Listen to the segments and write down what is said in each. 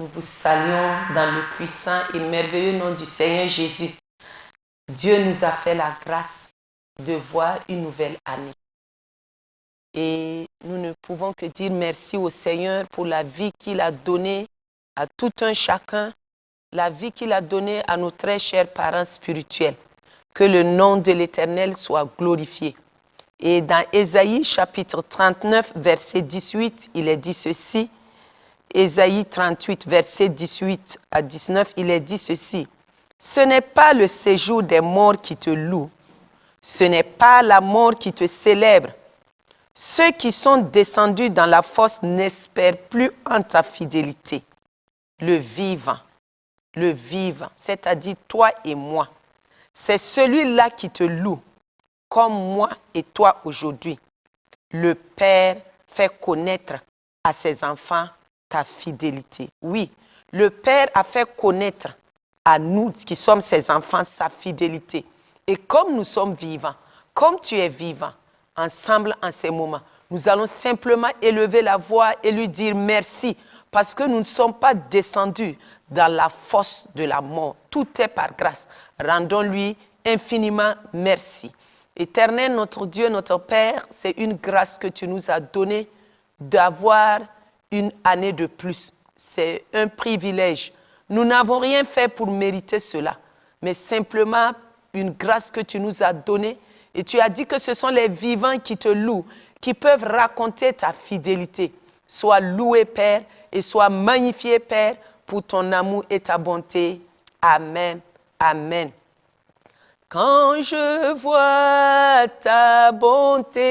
Nous vous saluons dans le puissant et merveilleux nom du Seigneur Jésus. Dieu nous a fait la grâce de voir une nouvelle année. Et nous ne pouvons que dire merci au Seigneur pour la vie qu'il a donnée à tout un chacun, la vie qu'il a donnée à nos très chers parents spirituels. Que le nom de l'Éternel soit glorifié. Et dans Ésaïe chapitre 39, verset 18, il est dit ceci. Ésaïe 38, verset 18 à 19, il est dit ceci. Ce n'est pas le séjour des morts qui te loue, ce n'est pas la mort qui te célèbre. Ceux qui sont descendus dans la fosse n'espèrent plus en ta fidélité. Le vivant, c'est-à-dire toi et moi, c'est celui-là qui te loue, comme moi et toi aujourd'hui. Le Père fait connaître à ses enfants ta fidélité. Oui, le Père a fait connaître à nous qui sommes ses enfants sa fidélité. Et comme nous sommes vivants, comme tu es vivant, ensemble en ces moments, nous allons simplement élever la voix et lui dire merci parce que nous ne sommes pas descendus dans la fosse de la mort. Tout est par grâce. Rendons-lui infiniment merci. Éternel, notre Dieu, notre Père, c'est une grâce que tu nous as donnée d'avoir une année de plus. C'est un privilège. Nous n'avons rien fait pour mériter cela, mais simplement une grâce que tu nous as donnée. Et tu as dit que ce sont les vivants qui te louent, qui peuvent raconter ta fidélité. Sois loué, Père, et sois magnifié, Père, pour ton amour et ta bonté. Amen. Amen. Quand je vois ta bonté,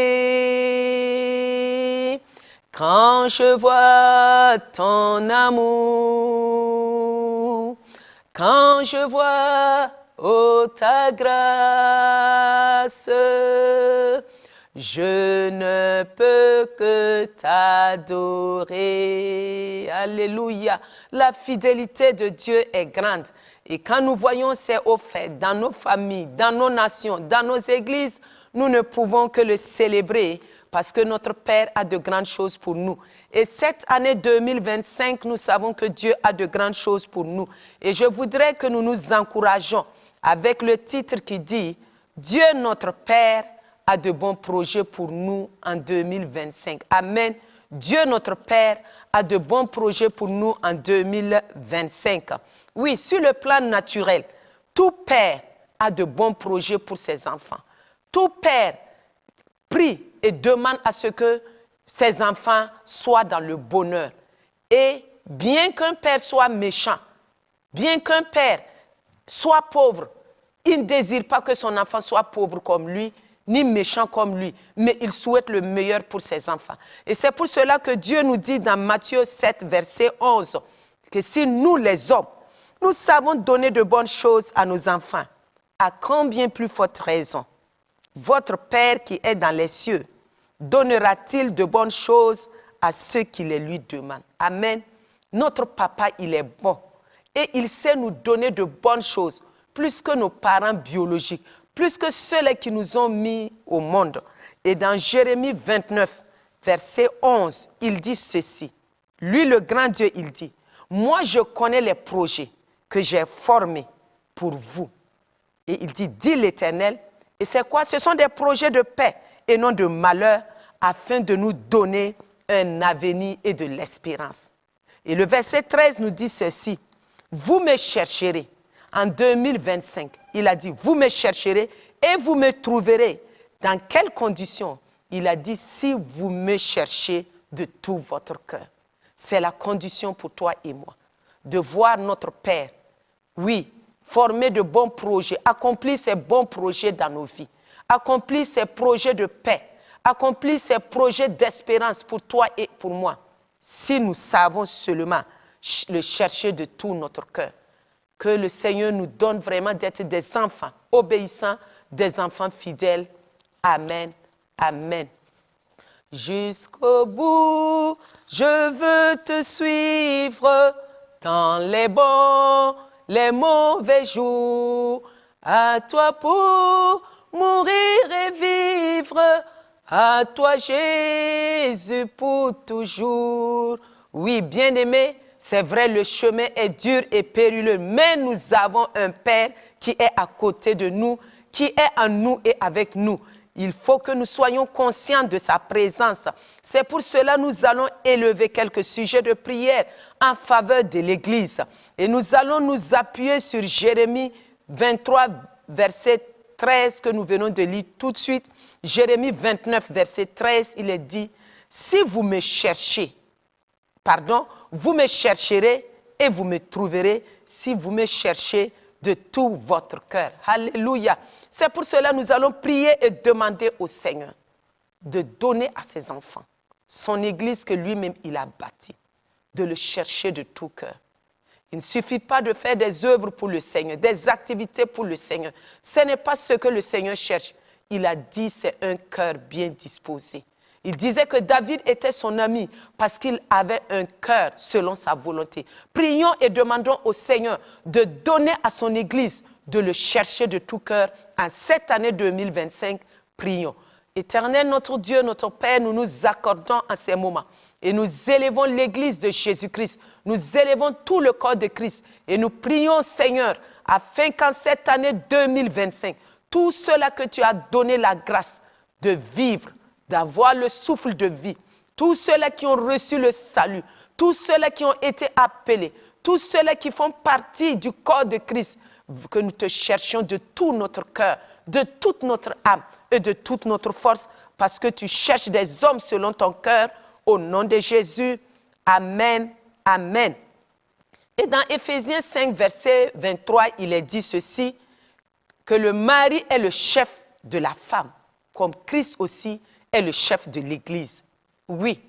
quand je vois ton amour, quand je vois, oh, ta grâce, je ne peux que t'adorer. Alléluia. La fidélité de Dieu est grande. Et quand nous voyons ces hauts faits dans nos familles, dans nos nations, dans nos églises, nous ne pouvons que le célébrer parce que notre Père a de grandes choses pour nous. Et cette année 2025, nous savons que Dieu a de grandes choses pour nous. Et je voudrais que nous nous encourageons avec le titre qui dit « Dieu notre Père a de bons projets pour nous en 2025. » Amen. Dieu notre Père a de bons projets pour nous en 2025. Oui, sur le plan naturel, tout père a de bons projets pour ses enfants. Tout père prie et demande à ce que ses enfants soient dans le bonheur. Et bien qu'un père soit méchant, bien qu'un père soit pauvre, il ne désire pas que son enfant soit pauvre comme lui, ni méchant comme lui, mais il souhaite le meilleur pour ses enfants. Et c'est pour cela que Dieu nous dit dans Matthieu 7, verset 11, que si nous les hommes, nous savons donner de bonnes choses à nos enfants, à combien plus forte raison votre Père qui est dans les cieux donnera-t-il de bonnes choses à ceux qui les lui demandent. Amen. Notre papa, il est bon et il sait nous donner de bonnes choses, plus que nos parents biologiques, plus que ceux qui nous ont mis au monde. Et dans Jérémie 29, verset 11, il dit ceci. Lui, le grand Dieu, il dit, « Moi, je connais les projets que j'ai formés pour vous. » Et il dit l'Éternel. Et c'est quoi? Ce sont des projets de paix et non de malheur, afin de nous donner un avenir et de l'espérance. Et le verset 13 nous dit ceci. Vous me chercherez en 2025. Il a dit, vous me chercherez et vous me trouverez. Dans quelles conditions? Il a dit, si vous me cherchez de tout votre cœur. C'est la condition pour toi et moi. De voir notre Père, oui, former de bons projets, accomplir ces bons projets dans nos vies, accomplir ces projets de paix, accomplir ces projets d'espérance pour toi et pour moi. Si nous savons seulement le chercher de tout notre cœur, que le Seigneur nous donne vraiment d'être des enfants obéissants, des enfants fidèles. Amen. Amen. Jusqu'au bout, je veux te suivre dans les bons, les mauvais jours. À toi pour mourir et vivre, à toi Jésus pour toujours. Oui, bien-aimé, C'est vrai, le chemin est dur et périlleux, mais nous avons un Père qui est à côté de nous, qui est en nous et avec nous. Il faut que nous soyons conscients de sa présence. C'est pour cela que nous allons élever quelques sujets de prière en faveur de l'Église. Et nous allons nous appuyer sur Jérémie 23, verset 13, que nous venons de lire tout de suite. Jérémie 29, verset 13, il est dit, « Si vous me cherchez, vous me chercherez et vous me trouverez si vous me cherchez de tout votre cœur. » Alléluia. C'est pour cela que nous allons prier et demander au Seigneur de donner à ses enfants son église que lui-même il a bâtie, de le chercher de tout cœur. Il ne suffit pas de faire des œuvres pour le Seigneur, des activités pour le Seigneur. Ce n'est pas ce que le Seigneur cherche. Il a dit c'est un cœur bien disposé. Il disait que David était son ami parce qu'il avait un cœur selon sa volonté. Prions et demandons au Seigneur de donner à son Église, de le chercher de tout cœur. En cette année 2025, prions. Éternel, notre Dieu, notre Père, nous nous accordons en ces moments et nous élevons l'Église de Jésus-Christ. Nous élevons tout le corps de Christ et nous prions, Seigneur, afin qu'en cette année 2025, tout cela que tu as donné la grâce de vivre, d'avoir le souffle de vie, tous ceux-là qui ont reçu le salut, tous ceux-là qui ont été appelés, tous ceux-là qui font partie du corps de Christ, que nous te cherchions de tout notre cœur, de toute notre âme et de toute notre force, parce que tu cherches des hommes selon ton cœur, au nom de Jésus. Amen, amen. Et dans Éphésiens 5, verset 23, il est dit ceci, que le mari est le chef de la femme, comme Christ aussi est le chef de l'Église. Oui.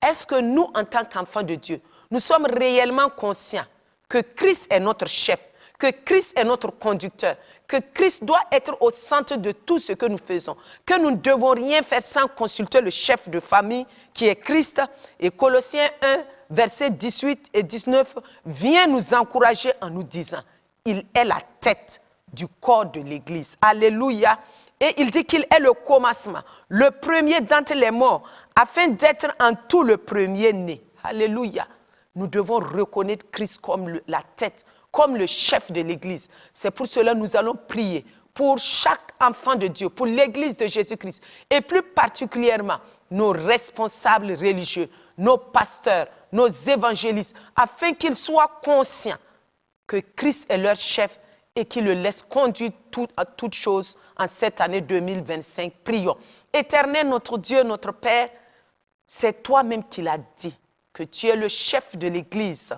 Est-ce que nous, en tant qu'enfants de Dieu, nous sommes réellement conscients que Christ est notre chef, que Christ est notre conducteur, que Christ doit être au centre de tout ce que nous faisons, que nous ne devons rien faire sans consulter le chef de famille qui est Christ. Et Colossiens 1, versets 18 et 19 vient nous encourager en nous disant, il est la tête du corps de l'Église. Alléluia. Et il dit qu'il est le commencement, le premier d'entre les morts, afin d'être en tout le premier-né. Alléluia. Nous devons reconnaître Christ comme la tête, comme le chef de l'Église. C'est pour cela que nous allons prier pour chaque enfant de Dieu, pour l'Église de Jésus-Christ, et plus particulièrement nos responsables religieux, nos pasteurs, nos évangélistes, afin qu'ils soient conscients que Christ est leur chef et qu'il le laisse conduire à toutes choses en cette année 2025. Prions. Éternel, notre Dieu, notre Père, c'est toi-même qui l'as dit, que tu es le chef de l'Église.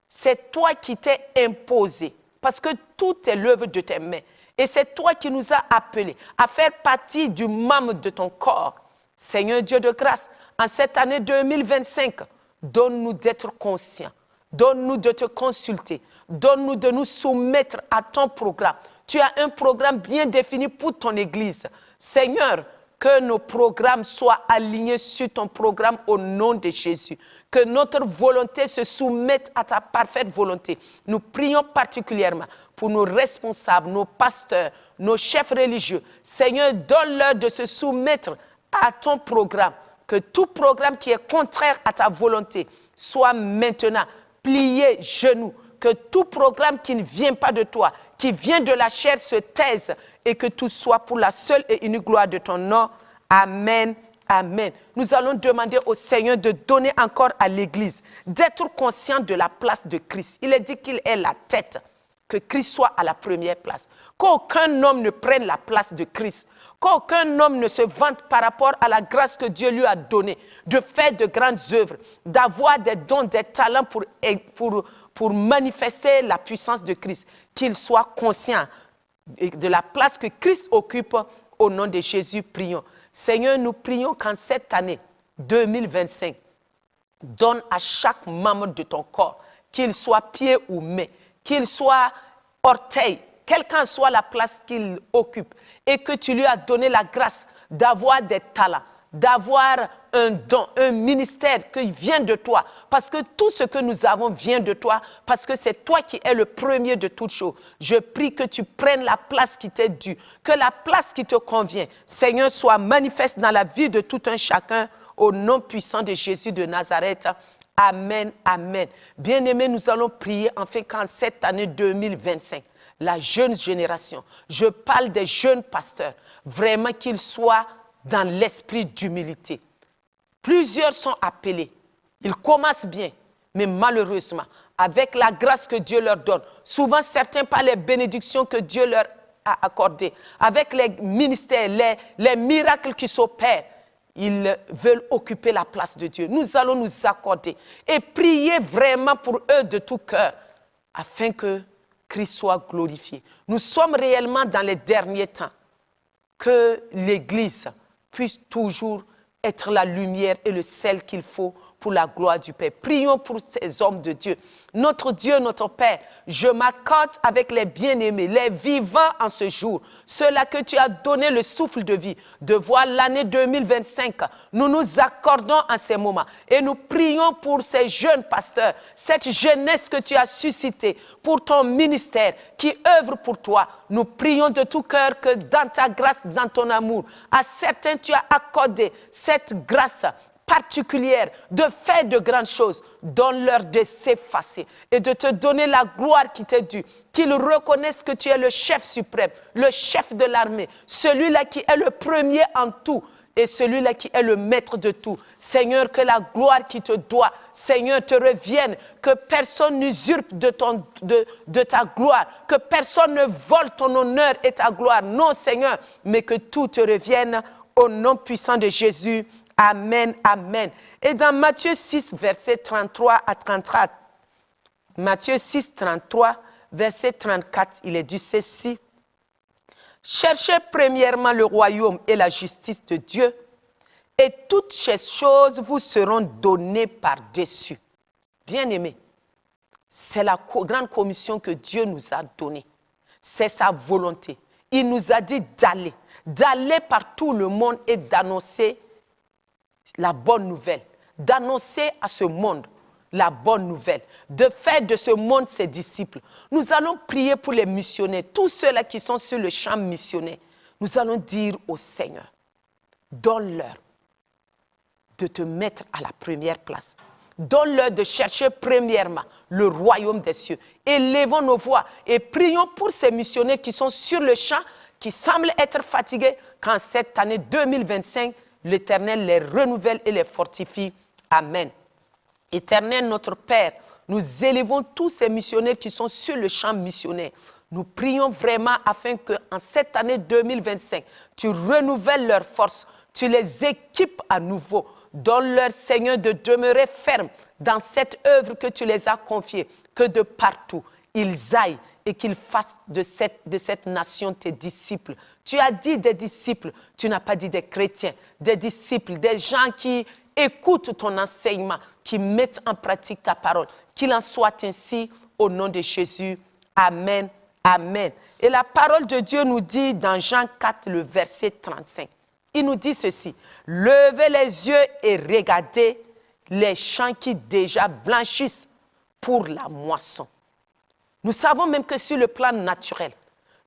C'est toi qui t'es imposé, parce que tout est l'œuvre de tes mains. Et c'est toi qui nous as appelés à faire partie du membre de ton corps. Seigneur Dieu de grâce, en cette année 2025, donne-nous d'être conscients. Donne-nous de te consulter. Donne-nous de nous soumettre à ton programme. Tu as un programme bien défini pour ton Église. Seigneur, que nos programmes soient alignés sur ton programme au nom de Jésus. Que notre volonté se soumette à ta parfaite volonté. Nous prions particulièrement pour nos responsables, nos pasteurs, nos chefs religieux. Seigneur, donne-leur de se soumettre à ton programme. Que tout programme qui est contraire à ta volonté soit maintenant plié genoux. Que tout programme qui ne vient pas de toi, qui vient de la chair, se taise et que tout soit pour la seule et unique gloire de ton nom. Amen, amen. Nous allons demander au Seigneur de donner encore à l'Église, d'être conscient de la place de Christ. Il est dit qu'il est la tête, que Christ soit à la première place. Qu'aucun homme ne prenne la place de Christ. Qu'aucun homme ne se vante par rapport à la grâce que Dieu lui a donnée, de faire de grandes œuvres, d'avoir des dons, des talents pour manifester la puissance de Christ. Qu'il soit conscient de la place que Christ occupe. Au nom de Jésus, prions. Seigneur, nous prions qu'en cette année 2025, donne à chaque membre de ton corps, qu'il soit pied ou main, qu'il soit orteil, quelle qu'en soit la place qu'il occupe, et que tu lui as donné la grâce d'avoir des talents, d'avoir un don, un ministère qui vient de toi. Parce que tout ce que nous avons vient de toi, parce que c'est toi qui es le premier de toutes choses. Je prie que tu prennes la place qui t'est due, que la place qui te convient, Seigneur, soit manifeste dans la vie de tout un chacun, au nom puissant de Jésus de Nazareth. Amen, amen. Bien-aimés, nous allons prier afin qu'en cette année 2025, la jeune génération, je parle des jeunes pasteurs, vraiment qu'ils soient dans l'esprit d'humilité. Plusieurs sont appelés, ils commencent bien, mais malheureusement, avec la grâce que Dieu leur donne, souvent certains par les bénédictions que Dieu leur a accordées, avec les ministères, les miracles qui s'opèrent, ils veulent occuper la place de Dieu. Nous allons nous accorder et prier vraiment pour eux de tout cœur, afin que Christ soit glorifié. Nous sommes réellement dans les derniers temps, que l'Église puisse toujours être la lumière et le sel qu'il faut pour la gloire du Père. Prions pour ces hommes de Dieu. Notre Dieu, notre Père, je m'accorde avec les bien-aimés, les vivants en ce jour, ceux-là que tu as donné le souffle de vie, de voir l'année 2025. Nous nous accordons en ces moments et nous prions pour ces jeunes pasteurs, cette jeunesse que tu as suscitée pour ton ministère qui œuvre pour toi. Nous prions de tout cœur que dans ta grâce, dans ton amour, à certains tu as accordé cette grâce particulière de faire de grandes choses. Donne-leur de s'effacer et de te donner la gloire qui t'est due. Qu'ils reconnaissent que tu es le chef suprême, le chef de l'armée, celui-là qui est le premier en tout et celui-là qui est le maître de tout. Seigneur, que la gloire qui te doit, Seigneur, te revienne, que personne n'usurpe de ta gloire, que personne ne vole ton honneur et ta gloire. Non, Seigneur, mais que tout te revienne au nom puissant de Jésus. Amen, amen. Et dans Matthieu 6, verset 33 à 34, Matthieu 6, 33, verset 34, il est dit ceci. Cherchez premièrement le royaume et la justice de Dieu, et toutes ces choses vous seront données par-dessus. Bien-aimés, c'est la grande commission que Dieu nous a donnée. C'est sa volonté. Il nous a dit d'aller par tout le monde et d'annoncer la bonne nouvelle, d'annoncer à ce monde la bonne nouvelle, de faire de ce monde ses disciples. Nous allons prier pour les missionnaires, tous ceux-là qui sont sur le champ missionnaire. Nous allons dire au Seigneur, donne-leur de te mettre à la première place. Donne-leur de chercher premièrement le royaume des cieux. Élevons nos voix et prions pour ces missionnaires qui sont sur le champ, qui semblent être fatigués, qu'en cette année 2025, l'Éternel les renouvelle et les fortifie. Amen. Éternel, notre Père, nous élevons tous ces missionnaires qui sont sur le champ missionnaire. Nous prions vraiment afin qu'en cette année 2025, tu renouvelles leurs forces, tu les équipes à nouveau. Donne-leur, Seigneur, de demeurer fermes dans cette œuvre que tu les as confiée, que de partout, ils aillent et qu'ils fassent de cette nation tes disciples. Tu as dit des disciples, tu n'as pas dit des chrétiens, des disciples, des gens qui écoutent ton enseignement, qui mettent en pratique ta parole. Qu'il en soit ainsi au nom de Jésus. Amen, amen. Et la parole de Dieu nous dit dans Jean 4, le verset 35, il nous dit ceci, « Levez les yeux et regardez les champs qui déjà blanchissent pour la moisson. » Nous savons même que sur le plan naturel,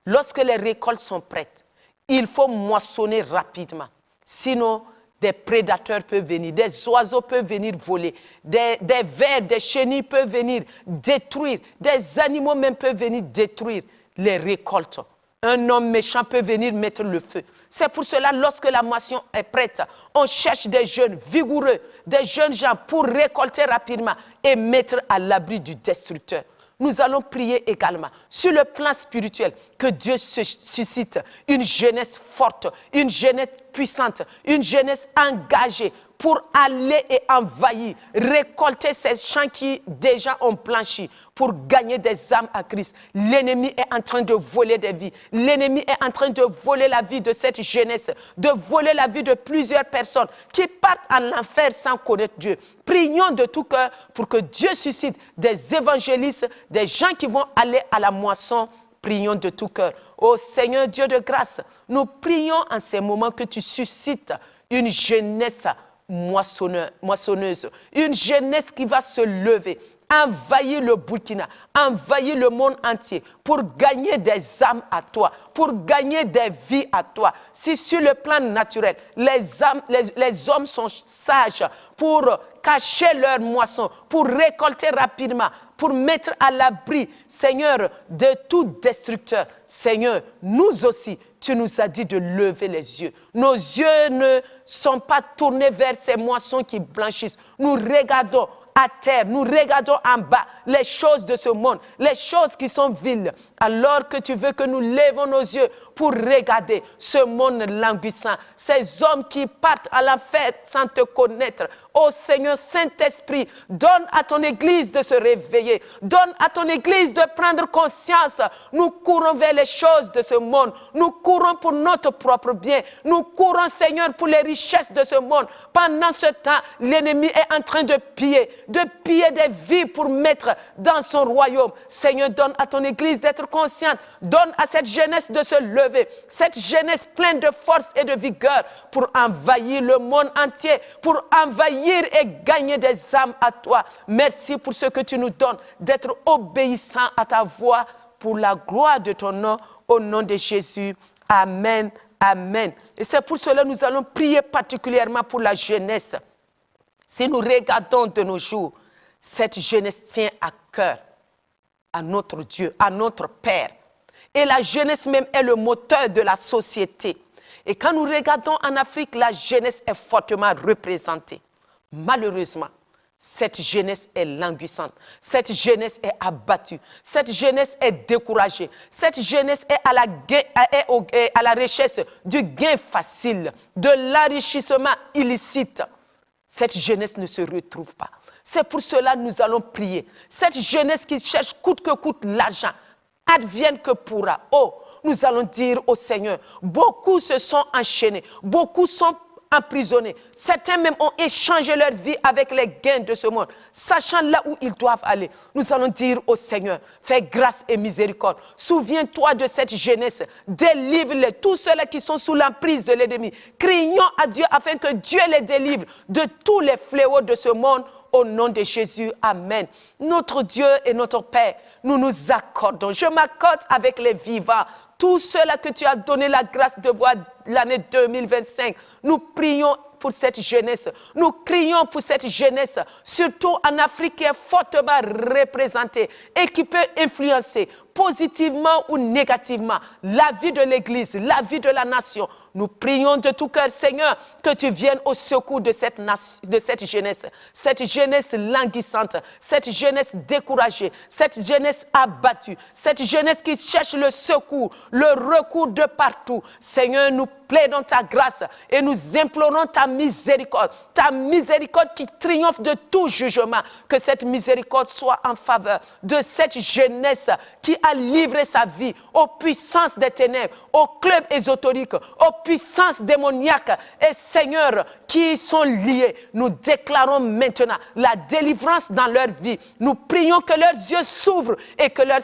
lorsque les récoltes sont prêtes, il faut moissonner rapidement. Sinon, des prédateurs peuvent venir, des oiseaux peuvent venir voler, des vers, des chenilles peuvent venir détruire, des animaux même peuvent venir détruire les récoltes. Un homme méchant peut venir mettre le feu. C'est pour cela, lorsque la moisson est prête, on cherche des jeunes vigoureux, des jeunes gens pour récolter rapidement et mettre à l'abri du destructeur. Nous allons prier également sur le plan spirituel que Dieu suscite une jeunesse forte, une jeunesse puissante, une jeunesse engagée pour aller et envahir, récolter ces champs qui déjà ont blanchi pour gagner des âmes à Christ. L'ennemi est en train de voler des vies. L'ennemi est en train de voler la vie de cette jeunesse, de voler la vie de plusieurs personnes qui partent en enfer sans connaître Dieu. Prions de tout cœur pour que Dieu suscite des évangélistes, des gens qui vont aller à la moisson. Prions de tout cœur. Ô Seigneur Dieu de grâce, nous prions en ces moments que tu suscites une jeunesse moissonneuse, une jeunesse qui va se lever envahis le Burkina, envahis le monde entier pour gagner des âmes à toi, pour gagner des vies à toi. Si sur le plan naturel, les hommes sont sages pour cacher leur moisson, pour récolter rapidement, pour mettre à l'abri, Seigneur, de tout destructeur. Seigneur, nous aussi, tu nous as dit de lever les yeux. Nos yeux ne sont pas tournés vers ces moissons qui blanchissent. Nous regardons à terre, nous regardons en bas les choses de ce monde, les choses qui sont viles, alors que tu veux que nous lèvons nos yeux pour regarder ce monde languissant, ces hommes qui partent à l'enfer sans te connaître. Ô Seigneur Saint-Esprit, donne à ton Église de se réveiller, donne à ton Église de prendre conscience. Nous courons vers les choses de ce monde, nous courons pour notre propre bien, nous courons, Seigneur, pour les richesses de ce monde. Pendant ce temps, l'ennemi est en train de piller des vies pour mettre dans son royaume. Seigneur, donne à ton Église d'être consciente, donne à cette jeunesse de se lever, cette jeunesse pleine de force et de vigueur pour envahir le monde entier, pour envahir et gagner des âmes à toi. Merci pour ce que tu nous donnes, d'être obéissant à ta voix pour la gloire de ton nom, au nom de Jésus. Amen, amen. Et c'est pour cela que nous allons prier particulièrement pour la jeunesse. Si nous regardons de nos jours, cette jeunesse tient à cœur à notre Dieu, à notre Père. Et la jeunesse même est le moteur de la société. Et quand nous regardons en Afrique, la jeunesse est fortement représentée. Malheureusement, cette jeunesse est languissante. Cette jeunesse est abattue. Cette jeunesse est découragée. Cette jeunesse est à la recherche du gain facile, de l'enrichissement illicite. Cette jeunesse ne se retrouve pas. C'est pour cela que nous allons prier. Cette jeunesse qui cherche coûte que coûte l'argent, advienne que pourra. Oh, nous allons dire au Seigneur, beaucoup se sont enchaînés, beaucoup sont emprisonnés. Certains même ont échangé leur vie avec les gains de ce monde, sachant là où ils doivent aller. Nous allons dire au Seigneur, fais grâce et miséricorde. Souviens-toi de cette jeunesse, délivre-les, tous ceux-là qui sont sous l'emprise de l'ennemi. Crions à Dieu afin que Dieu les délivre de tous les fléaux de ce monde. Au nom de Jésus, amen. Notre Dieu et notre Père, nous nous accordons. Je m'accorde avec les vivants. Tous ceux-là que tu as donné la grâce de voir l'année 2025, nous prions pour cette jeunesse. Nous crions pour cette jeunesse, surtout en Afrique qui est fortement représentée et qui peut influencer positivement ou négativement la vie de l'Église, la vie de la nation. Nous prions de tout cœur, Seigneur, que tu viennes au secours de cette jeunesse languissante, cette jeunesse découragée, cette jeunesse abattue, cette jeunesse qui cherche le secours, le recours de partout. Seigneur, nous plaidons ta grâce et nous implorons ta miséricorde qui triomphe de tout jugement. Que cette miséricorde soit en faveur de cette jeunesse qui a livré sa vie aux puissances des ténèbres, aux clubs ésotériques, aux puissances démoniaques et Seigneur qui sont liés. Nous déclarons maintenant la délivrance dans leur vie. Nous prions que leurs yeux s'ouvrent et que leur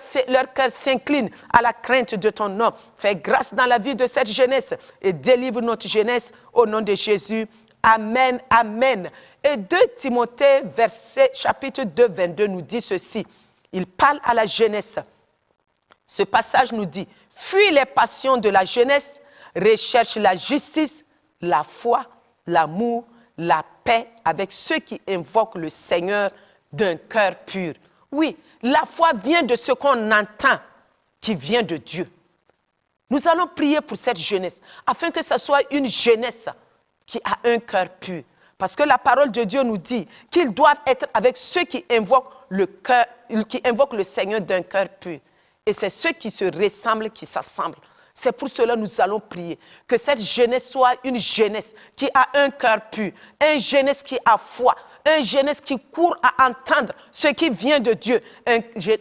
cœur s'incline à la crainte de ton nom. Fais grâce dans la vie de cette jeunesse et délivre notre jeunesse au nom de Jésus. Amen, amen. Et 2 Timothée, chapitre 2, 22 nous dit ceci. Il parle à la jeunesse. Ce passage nous dit, fuis les passions de la jeunesse, recherche la justice, la foi, l'amour, la paix avec ceux qui invoquent le Seigneur d'un cœur pur. Oui, la foi vient de ce qu'on entend, qui vient de Dieu. Nous allons prier pour cette jeunesse, afin que ce soit une jeunesse qui a un cœur pur. Parce que la parole de Dieu nous dit qu'ils doivent être avec ceux qui invoquent le Seigneur d'un cœur pur. Et c'est ceux qui se ressemblent, qui s'assemblent. C'est pour cela que nous allons prier. Que cette jeunesse soit une jeunesse qui a un cœur pur, une jeunesse qui a foi, une jeunesse qui court à entendre ce qui vient de Dieu,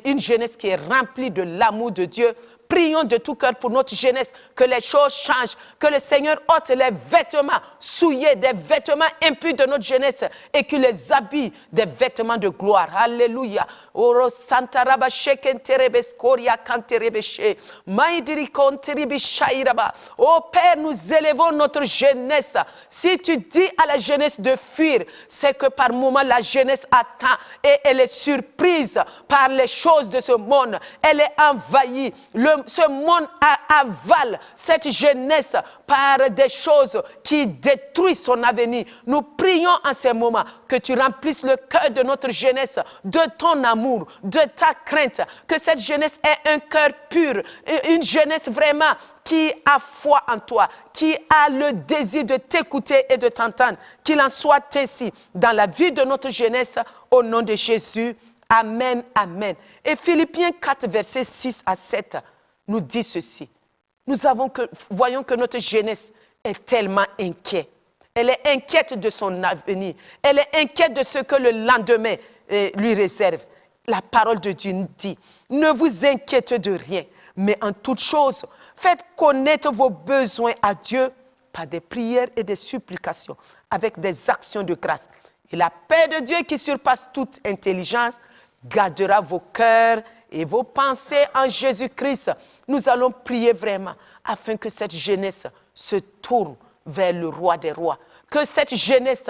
une jeunesse qui est remplie de l'amour de Dieu prions de tout cœur pour notre jeunesse, que les choses changent, que le Seigneur ôte les vêtements souillés, des vêtements impurs de notre jeunesse et qu'il les habille des vêtements de gloire. Alléluia. Oro Santa Raba Sheken Terebes Koria Kanterebeshe. Maïdiri Konteribi Shairaba. Oh Père, nous élevons notre jeunesse. Si tu dis à la jeunesse de fuir, c'est que par moment la jeunesse attend et elle est surprise par les choses de ce monde. Elle est envahie. Ce monde avale cette jeunesse par des choses qui détruisent son avenir. Nous prions en ces moments que tu remplisses le cœur de notre jeunesse de ton amour, de ta crainte, que cette jeunesse ait un cœur pur, une jeunesse vraiment qui a foi en toi, qui a le désir de t'écouter et de t'entendre. Qu'il en soit ainsi dans la vie de notre jeunesse, au nom de Jésus. Amen, amen. Et Philippiens 4, versets 6 à 7 nous dit ceci. Voyons que notre jeunesse est tellement inquiète. Elle est inquiète de son avenir. Elle est inquiète de ce que le lendemain lui réserve. La parole de Dieu nous dit, ne vous inquiétez de rien, mais en toute chose, faites connaître vos besoins à Dieu par des prières et des supplications, avec des actions de grâce. Et la paix de Dieu qui surpasse toute intelligence gardera vos cœurs et vos pensées en Jésus-Christ. Nous allons prier vraiment afin que cette jeunesse se tourne vers le roi des rois. Que cette jeunesse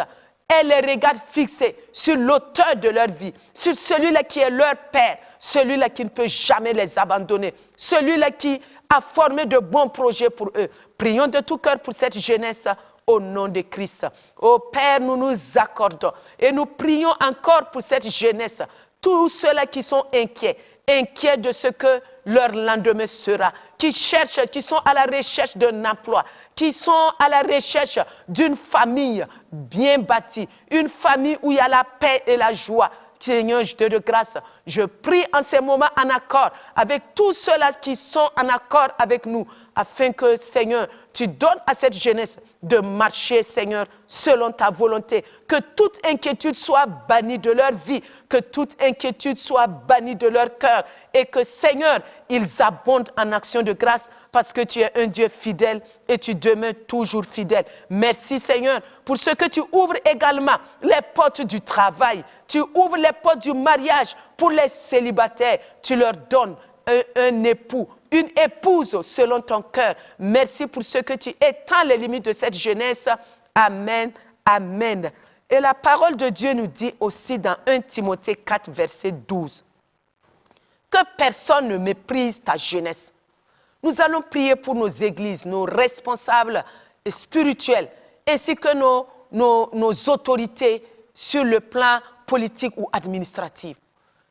ait les regards fixés sur l'auteur de leur vie, sur celui-là qui est leur père, celui-là qui ne peut jamais les abandonner, celui-là qui a formé de bons projets pour eux. Prions de tout cœur pour cette jeunesse au nom de Christ. Ô Père, nous nous accordons et nous prions encore pour cette jeunesse. Tous ceux-là qui sont inquiets de ce que leur lendemain sera, qui sont à la recherche d'un emploi, qui sont à la recherche d'une famille bien bâtie, une famille où il y a la paix et la joie. Seigneur, je te de grâce, je prie en ces moments en accord avec tous ceux-là qui sont en accord avec nous, afin que, Seigneur, tu donnes à cette jeunesse de marcher, Seigneur, selon ta volonté. Que toute inquiétude soit bannie de leur vie, que toute inquiétude soit bannie de leur cœur, et que, Seigneur, ils abondent en action de grâce, parce que tu es un Dieu fidèle et tu demeures toujours fidèle. Merci, Seigneur, pour ce que tu ouvres également les portes du travail, tu ouvres les portes du mariage pour les célibataires, tu leur donnes un époux, une épouse selon ton cœur. Merci pour ce que tu étends les limites de cette jeunesse. Amen, amen. Et la parole de Dieu nous dit aussi dans 1 Timothée 4, verset 12, que personne ne méprise ta jeunesse. Nous allons prier pour nos églises, nos responsables spirituels, ainsi que nos autorités sur le plan politique ou administratif.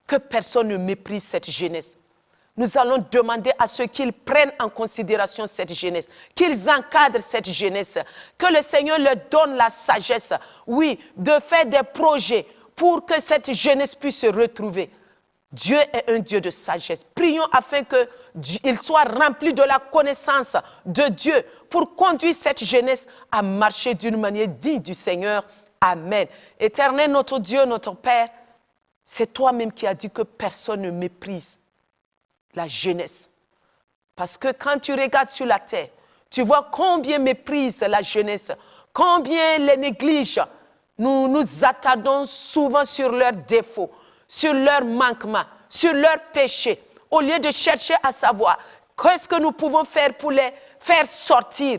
Que personne ne méprise cette jeunesse. Nous allons demander à ceux qu'ils prennent en considération cette jeunesse, qu'ils encadrent cette jeunesse, que le Seigneur leur donne la sagesse, oui, de faire des projets pour que cette jeunesse puisse se retrouver. Dieu est un Dieu de sagesse. Prions afin qu'il soit rempli de la connaissance de Dieu pour conduire cette jeunesse à marcher d'une manière digne du Seigneur. Amen. Éternel, notre Dieu, notre Père, c'est toi-même qui as dit que personne ne méprise la jeunesse. Parce que quand tu regardes sur la terre, tu vois combien méprise la jeunesse, combien les néglige. Nous nous attardons souvent sur leurs défauts, sur leurs manquements, sur leurs péchés, au lieu de chercher à savoir qu'est-ce que nous pouvons faire pour les faire sortir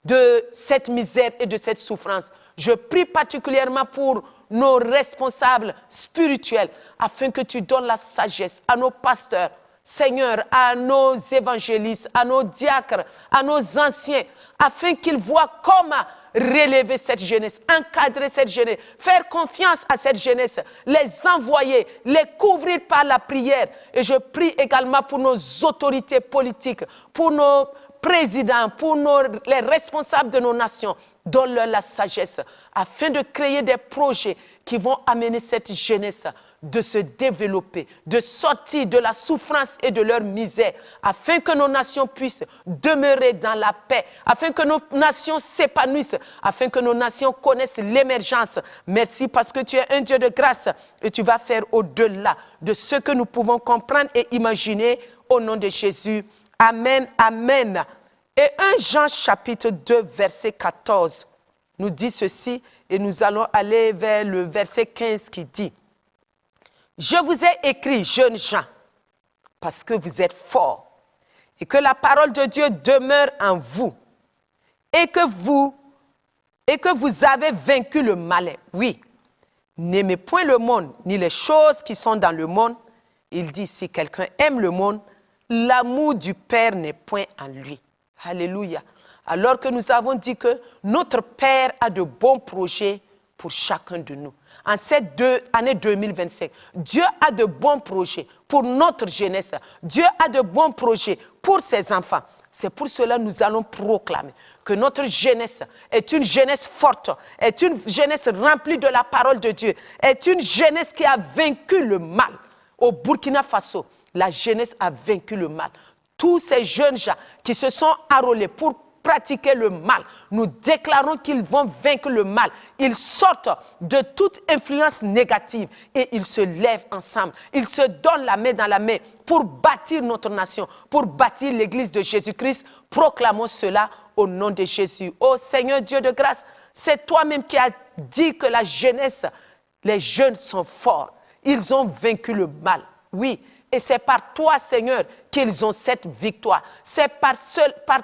de cette misère et de cette souffrance. Je prie particulièrement pour nos responsables spirituels, afin que tu donnes la sagesse à nos pasteurs, Seigneur, à nos évangélistes, à nos diacres, à nos anciens, afin qu'ils voient comment relever cette jeunesse, encadrer cette jeunesse, faire confiance à cette jeunesse, les envoyer, les couvrir par la prière. Et je prie également pour nos autorités politiques, pour nos présidents, pour les responsables de nos nations. Donne-leur la sagesse afin de créer des projets qui vont amener cette jeunesse de se développer, de sortir de la souffrance et de leur misère, afin que nos nations puissent demeurer dans la paix, afin que nos nations s'épanouissent, afin que nos nations connaissent l'émergence. Merci parce que tu es un Dieu de grâce et tu vas faire au-delà de ce que nous pouvons comprendre et imaginer au nom de Jésus. Amen, amen. Et 1 Jean chapitre 2, verset 14 nous dit ceci, et nous allons aller vers le verset 15 qui dit « Je vous ai écrit, jeunes gens, parce que vous êtes forts, et que la parole de Dieu demeure en vous, et que vous avez vaincu le malin. Oui, n'aimez point le monde, ni les choses qui sont dans le monde. Il dit, si quelqu'un aime le monde, l'amour du Père n'est point en lui. » Alléluia. Alors que nous avons dit que notre Père a de bons projets pour chacun de nous. En cette année 2025, Dieu a de bons projets pour notre jeunesse. Dieu a de bons projets pour ses enfants. C'est pour cela que nous allons proclamer que notre jeunesse est une jeunesse forte, est une jeunesse remplie de la parole de Dieu, est une jeunesse qui a vaincu le mal. Au Burkina Faso, la jeunesse a vaincu le mal. Tous ces jeunes gens qui se sont enrôlés pour pratiquer le mal, nous déclarons qu'ils vont vaincre le mal. Ils sortent de toute influence négative et ils se lèvent ensemble. Ils se donnent la main dans la main pour bâtir notre nation, pour bâtir l'église de Jésus-Christ. Proclamons cela au nom de Jésus. Ô Seigneur Dieu de grâce, c'est toi-même qui as dit que la jeunesse, les jeunes sont forts. Ils ont vaincu le mal. Oui. Et c'est par toi, Seigneur, qu'ils ont cette victoire. C'est par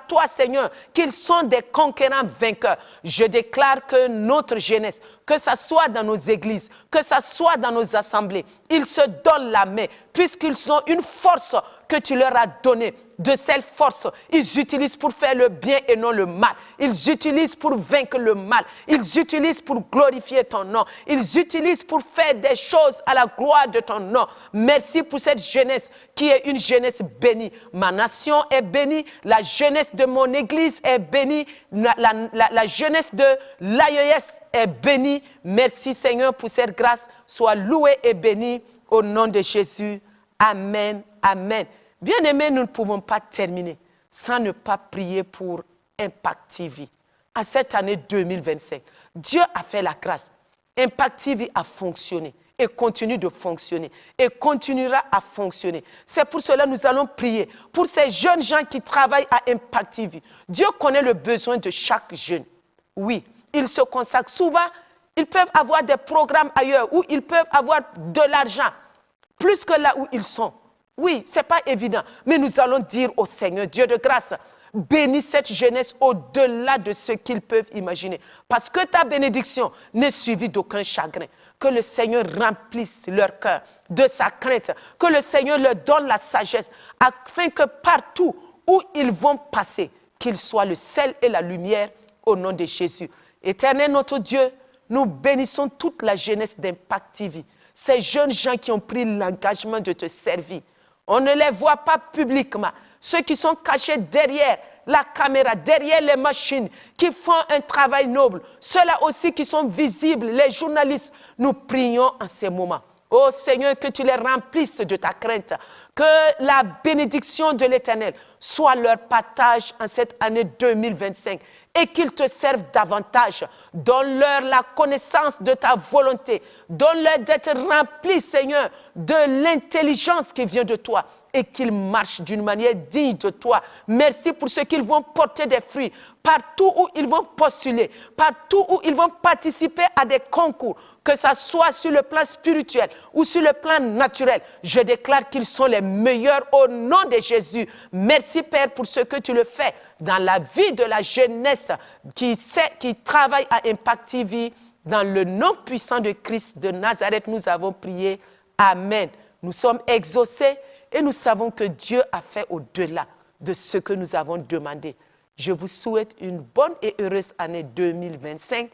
toi, Seigneur, qu'ils sont des conquérants vainqueurs. Je déclare que notre jeunesse, que ce soit dans nos églises, que ce soit dans nos assemblées, ils se donnent la main, puisqu'ils ont une force que tu leur as donnée. De cette force, ils utilisent pour faire le bien et non le mal. Ils utilisent pour vaincre le mal. Ils utilisent pour glorifier ton nom. Ils utilisent pour faire des choses à la gloire de ton nom. Merci pour cette jeunesse qui est une jeunesse bénie. Ma nation est bénie. La jeunesse de mon église est bénie. La jeunesse de l'AES est bénie. Merci Seigneur pour cette grâce. Sois loué et béni au nom de Jésus. Amen. Amen. Bien-aimés, nous ne pouvons pas terminer sans ne pas prier pour Impact TV. À cette année 2025, Dieu a fait la grâce. Impact TV a fonctionné et continue de fonctionner et continuera à fonctionner. C'est pour cela que nous allons prier pour ces jeunes gens qui travaillent à Impact TV. Dieu connaît le besoin de chaque jeune. Oui, ils se consacrent. Souvent, ils peuvent avoir des programmes ailleurs où ils peuvent avoir de l'argent, plus que là où ils sont. Oui, ce n'est pas évident, mais nous allons dire au Seigneur, Dieu de grâce, bénis cette jeunesse au-delà de ce qu'ils peuvent imaginer. Parce que ta bénédiction n'est suivie d'aucun chagrin. Que le Seigneur remplisse leur cœur de sa crainte. Que le Seigneur leur donne la sagesse, afin que partout où ils vont passer, qu'ils soient le sel et la lumière au nom de Jésus. Éternel notre Dieu, nous bénissons toute la jeunesse d'Impact TV. Ces jeunes gens qui ont pris l'engagement de te servir. On ne les voit pas publiquement. Ceux qui sont cachés derrière la caméra, derrière les machines, qui font un travail noble. Ceux-là aussi qui sont visibles, les journalistes. Nous prions en ces moments. Oh Seigneur, que tu les remplisses de ta crainte. Que la bénédiction de l'Éternel soit leur partage en cette année 2025. Et qu'ils te servent davantage. Donne-leur la connaissance de ta volonté. Donne-leur d'être remplis, Seigneur, de l'intelligence qui vient de toi. Et qu'ils marchent d'une manière digne de toi. Merci pour ce qu'ils vont porter des fruits. Partout où ils vont postuler, partout où ils vont participer à des concours, que ce soit sur le plan spirituel ou sur le plan naturel, je déclare qu'ils sont les meilleurs au nom de Jésus. Merci Père pour ce que tu le fais dans la vie de la jeunesse qui travaille à Impact TV. Dans le nom puissant de Christ de Nazareth, nous avons prié. Amen. Nous sommes exaucés et nous savons que Dieu a fait au-delà de ce que nous avons demandé. Je vous souhaite une bonne et heureuse année 2025.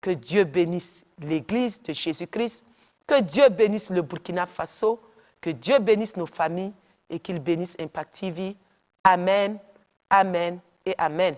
Que Dieu bénisse l'Église de Jésus-Christ. Que Dieu bénisse le Burkina Faso. Que Dieu bénisse nos familles et qu'il bénisse Impact TV. Amen, amen et amen.